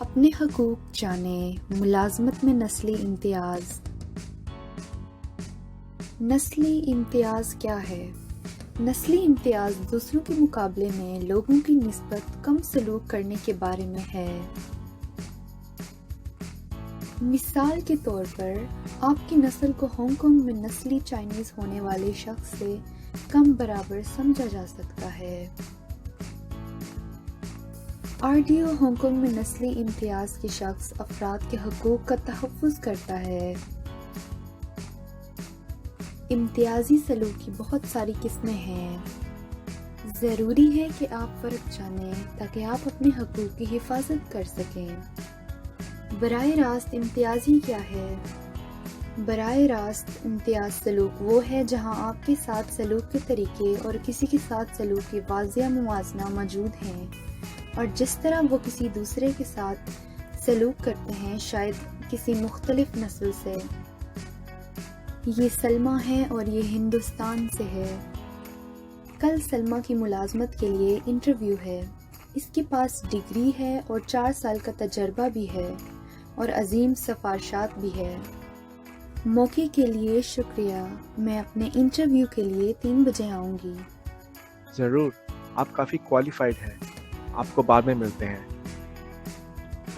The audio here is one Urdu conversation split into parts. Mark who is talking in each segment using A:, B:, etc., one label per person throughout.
A: اپنے حقوق جانیں، ملازمت میں نسلی امتیاز۔ نسلی امتیاز کیا ہے؟ نسلی امتیاز دوسروں کے مقابلے میں لوگوں کی نسبت کم سلوک کرنے کے بارے میں ہے۔ مثال کے طور پر، آپ کی نسل کو ہانگ کانگ میں نسلی چائنیز ہونے والے شخص سے کم برابر سمجھا جا سکتا ہے۔ RDO ہانگ کانگ میں نسلی امتیاز کے شخص افراد کے حقوق کا تحفظ کرتا ہے۔ امتیازی سلوک کی بہت ساری قسمیں ہیں۔ ضروری ہے کہ آپ فرق جانیں تاکہ آپ اپنے حقوق کی حفاظت کر سکیں۔ براہ راست امتیازی کیا ہے؟ براہ راست امتیاز سلوک وہ ہے جہاں آپ کے ساتھ سلوک کے طریقے اور کسی کے ساتھ سلوک کی واضح موازنہ موجود ہیں، اور جس طرح وہ کسی دوسرے کے ساتھ سلوک کرتے ہیں، شاید کسی مختلف نسل سے۔ یہ سلمیٰ ہے اور یہ ہندوستان سے ہے۔ کل سلمیٰ کی ملازمت کے لیے انٹرویو ہے۔ اس کے پاس ڈگری ہے اور 4 سال کا تجربہ بھی ہے اور عظیم سفارشات بھی ہے۔ موقع کے لیے شکریہ۔ میں اپنے انٹرویو کے لیے 3 بجے آؤں گی۔
B: ضرور، آپ کافی کوالیفائڈ ہیں۔ آپ کو بعد میں ملتے ہیں۔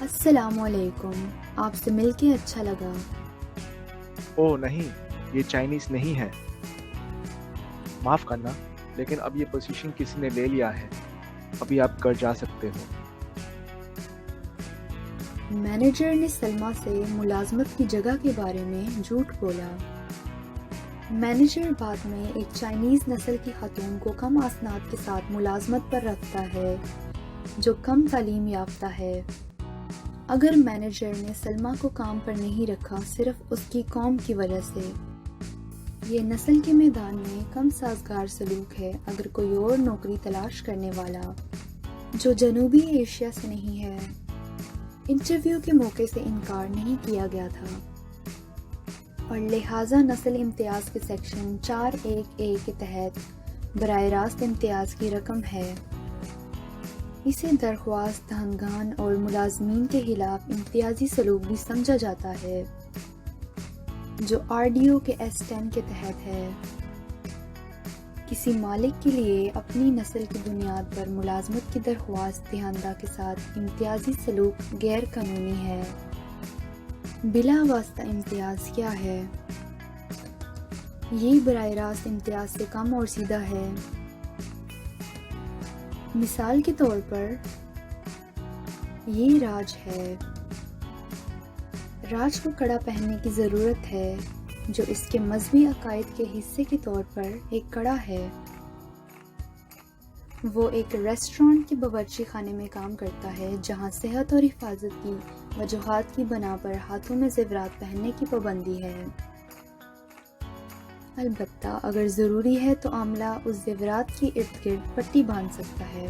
A: السلام علیکم، آپ سے مل کے اچھا لگا۔
B: اوہ نہیں، یہ چائنیز نہیں ہے۔ معاف کرنا، لیکن اب یہ پوزیشن کسی نے لے لیا ہے۔ ابھی آپ گھر جا سکتے ہو۔
A: مینیجر نے سلمیٰ سے ملازمت کی جگہ کے بارے میں جھوٹ بولا۔ مینیجر بعد میں ایک چائنیز نسل کی خاتون کو کم اسناد کے ساتھ ملازمت پر رکھتا ہے جو کم تعلیم یافتہ ہے۔ اگر مینیجر نے سلمیٰ کو کام پر نہیں رکھا صرف اس کی قوم کی وجہ سے، یہ نسل کے میدان میں کم سازگار سلوک ہے۔ اگر کوئی اور نوکری تلاش کرنے والا جو جنوبی ایشیا سے نہیں ہے، انٹرویو کے موقع سے انکار نہیں کیا گیا تھا، اور لہٰذا نسل امتیاز کے سیکشن 4(1)(a) کے تحت براہ راست امتیاز کی رقم ہے۔ اسے درخواست دہندگان اور ملازمین کے خلاف امتیازی سلوک بھی سمجھا جاتا ہے، جو RDO کے S10 کے تحت ہے۔ کسی مالک کے لیے اپنی نسل کی بنیاد پر ملازمت کی درخواست دہندہ کے ساتھ امتیازی سلوک غیر قانونی ہے۔ بلا واسطہ امتیاز کیا ہے؟ یہ براہ راست امتیاز سے کم اور سیدھا ہے۔ مثال کے طور پر، یہ راج ہے۔ راج کو کڑا پہننے کی ضرورت ہے، جو اس کے مذہبی عقائد کے حصے کے طور پر ایک کڑا ہے۔ وہ ایک ریسٹورانٹ کے باورچی خانے میں کام کرتا ہے جہاں صحت اور حفاظت کی وجوہات کی بنا پر ہاتھوں میں زیورات پہننے کی پابندی ہے۔ البتہ اگر ضروری ہے تو عاملہ اس زیورات کے ارد گرد پٹی باندھ سکتا ہے۔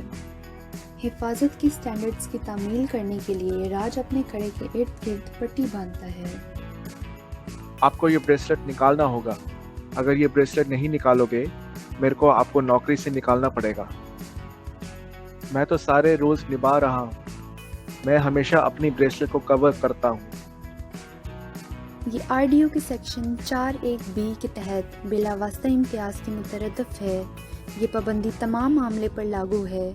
A: حفاظت کے سٹینڈرڈز کی تعمیل کرنے کے لیے راج اپنے کڑے کے ارد گرد پٹی باندھتا ہے۔
B: آپ کو یہ بریسلٹ نکالنا ہوگا۔ اگر یہ بریسلٹ نہیں نکالو گے، میرے کو آپ کو نوکری سے نکالنا پڑے گا۔ میں تو سارے رولز نبھا رہا ہوں۔ میں ہمیشہ اپنی بریسلٹ کو کور کرتا ہوں۔
A: یہ RDO کے سیکشن 4(1)(b) کے تحت بلا واسطہ امتیاز کی مترادف ہے۔ یہ پابندی تمام معاملے پر لاگو ہے،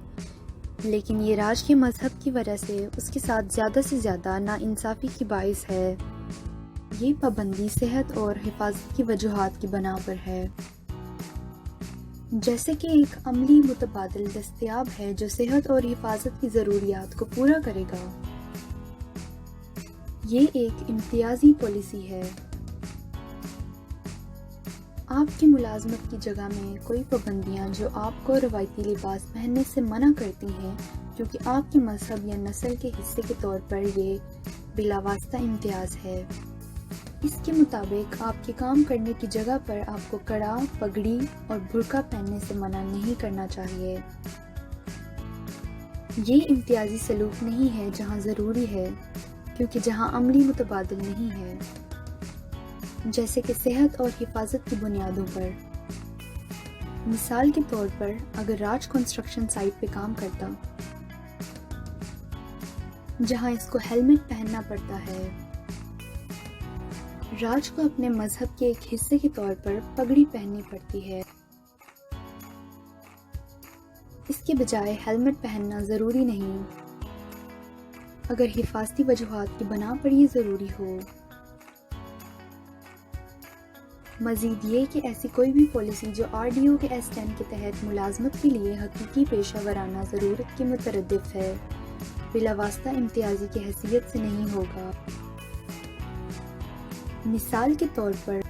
A: لیکن یہ راج کے مذہب کی وجہ سے اس کے ساتھ زیادہ سے زیادہ ناانصافی کی باعث ہے۔ یہ پابندی صحت اور حفاظت کی وجوہات کی بنا پر ہے۔ جیسے کہ ایک عملی متبادل دستیاب ہے جو صحت اور حفاظت کی ضروریات کو پورا کرے گا۔ یہ ایک امتیازی پالیسی ہے۔ آپ کی ملازمت کی جگہ میں کوئی پابندیاں جو آپ کو روایتی لباس پہننے سے منع کرتی ہیں کیونکہ آپ کے مذہب یا نسل کے حصے کے طور پر، یہ بلا واسطہ امتیاز ہے۔ اس کے مطابق آپ کے کام کرنے کی جگہ پر آپ کو کڑا، پگڑی اور برقع پہننے سے منع نہیں کرنا چاہیے۔ یہ امتیازی سلوک نہیں ہے جہاں ضروری ہے، کیونکہ جہاں عملی متبادل نہیں ہے، جیسے کہ صحت اور حفاظت کی بنیادوں پر۔ مثال کے طور پر، اگر راج کنسٹرکشن سائٹ پہ کام کرتا جہاں اس کو ہیلمٹ پہننا پڑتا ہے۔ راج کو اپنے مذہب کے ایک حصے کے طور پر پگڑی پہننی پڑتی ہے۔ اس کے بجائے ہیلمٹ پہننا ضروری نہیں، اگر حفاظتی وجوہات کی بنا پر یہ ضروری ہو۔ مزید یہ کہ ایسی کوئی بھی پالیسی جو RDO کے S10 کے تحت ملازمت کے لیے حقیقی پیشہ ورانہ ضرورت کے مترادف ہے، بلا واسطہ امتیازی کی حیثیت سے نہیں ہوگا۔ مثال کے طور پر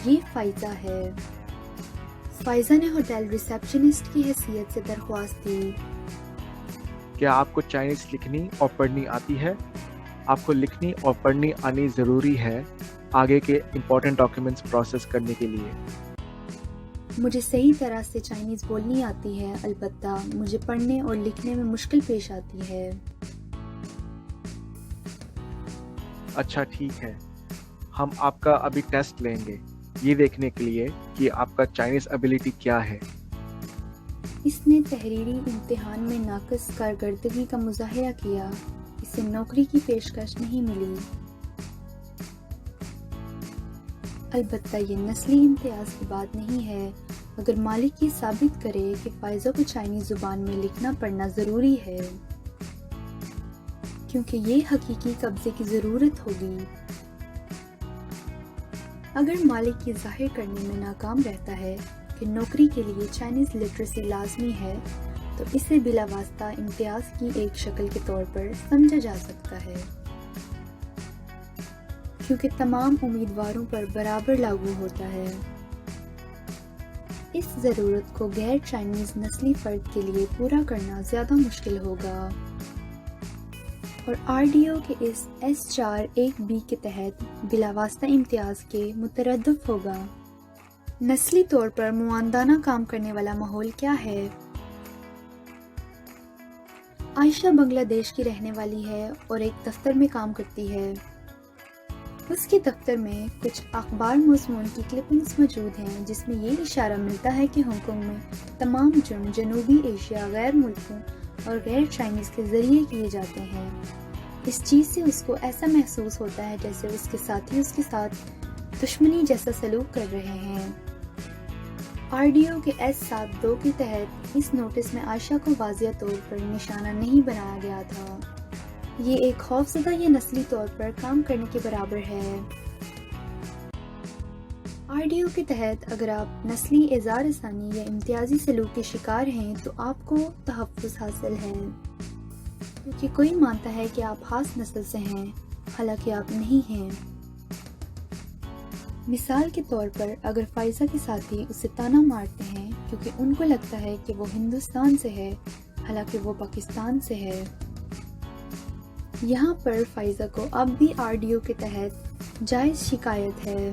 A: یہ فائزہ ہے۔ فائزہ نے ہوٹل ریسیپشنسٹ کی حیثیت سے درخواست دی۔
B: کیا آپ کو چائنیز لکھنی اور پڑھنی آتی ہے؟ آپ کو لکھنی اور پڑھنی آنی ضروری ہے آگے کے امپورٹنٹ ڈاکیومنٹس پروسیس کرنے کے لیے۔
A: مجھے صحیح طرح سے چائنیز بولنی آتی ہے، البتہ مجھے پڑھنے اور لکھنے میں مشکل پیش آتی ہے۔
B: اچھا ٹھیک ہے، ہم آپ کا ابھی ٹیسٹ لیں گے یہ دیکھنے کے لیے کہ آپ کا چائنیز ابیلٹی کیا ہے۔
A: اس نے تحریری امتحان میں ناقص کارکردگی کا مظاہرہ کیا، اسے نوکری کی پیشکش نہیں ملی۔ البتہ یہ نسلی امتیاز کی بات نہیں ہے، اگر مالک یہ ثابت کرے کہ فائزہ کو چائنیز زبان میں لکھنا پڑھنا ضروری ہے، کیونکہ یہ حقیقی قبضے کی ضرورت ہوگی۔ اگر مالک یہ ظاہر کرنے میں ناکام رہتا ہے کہ نوکری کے لیے چائنیز لٹریسی لازمی ہے، تو اسے بلا واسطہ امتیاز کی ایک شکل کے طور پر سمجھا جا سکتا ہے، کیونکہ تمام امیدواروں پر برابر لاگو ہوتا ہے۔ اس ضرورت کو غیر چائنیز نسلی فرد کے لیے پورا کرنا زیادہ مشکل ہوگا، اور RDO کے اس S4(1)B کے تحت بلا واسطہ امتیاز کے مترادف ہوگا۔ نسلی طور پر معاندانہ کام کرنے والا ماحول کیا ہے؟ عائشہ بنگلہ دیش کی رہنے والی ہے اور ایک دفتر میں کام کرتی ہے۔ اس کے دفتر میں کچھ اخبار مضمون کی کلپنگز موجود ہیں جس میں یہ اشارہ ملتا ہے کہ ہانگ کانگ میں تمام جرم جنوبی ایشیا، غیر ملکوں اور غیر چائنیز کے ذریعے کیے جاتے ہیں۔ اس چیز سے اس کو ایسا محسوس ہوتا ہے جیسے اس کے ساتھی اس کے ساتھ دشمنی جیسا سلوک کر رہے ہیں۔ RDO کے S7(2) کے تحت اس نوٹس میں عائشہ کو واضح طور پر نشانہ نہیں بنایا گیا تھا۔ یہ ایک خوفزدہ یا نسلی طور پر کام کرنے کے برابر ہے۔ RDO کے تحت اگر آپ نسلی اعذار رسانی یا امتیازی سلوک کے شکار ہیں تو آپ کو تحفظ حاصل ہے، کیونکہ کوئی مانتا ہے کہ آپ خاص نسل سے ہیں، حالانکہ آپ نہیں ہیں۔ مثال کے طور پر اگر فائزہ کے ساتھی اسے طعنہ مارتے ہیں کیونکہ ان کو لگتا ہے کہ وہ ہندوستان سے ہے، حالانکہ وہ پاکستان سے ہے، یہاں پر فائزہ کو اب بھی RDO کے تحت جائز شکایت ہے۔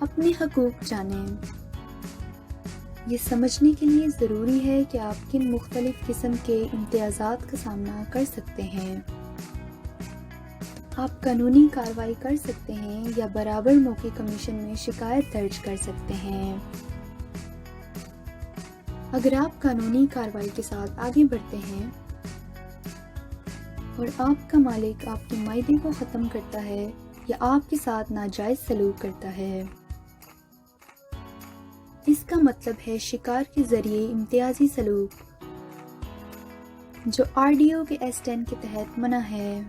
A: اپنے حقوق جانیں۔ یہ سمجھنے کے لیے ضروری ہے کہ آپ کن مختلف قسم کے امتیازات کا سامنا کر سکتے ہیں۔ آپ قانونی کارروائی کر سکتے ہیں یا برابر موقع کمیشن میں شکایت درج کر سکتے ہیں۔ اگر آپ قانونی کارروائی کے ساتھ آگے بڑھتے ہیں اور آپ کا مالک آپ کے معاہدے کو ختم کرتا ہے یا آپ کے ساتھ ناجائز سلوک کرتا ہے، اس کا مطلب ہے شکار کے ذریعے امتیازی سلوک، جو RDO کے S10 کے تحت منع ہے۔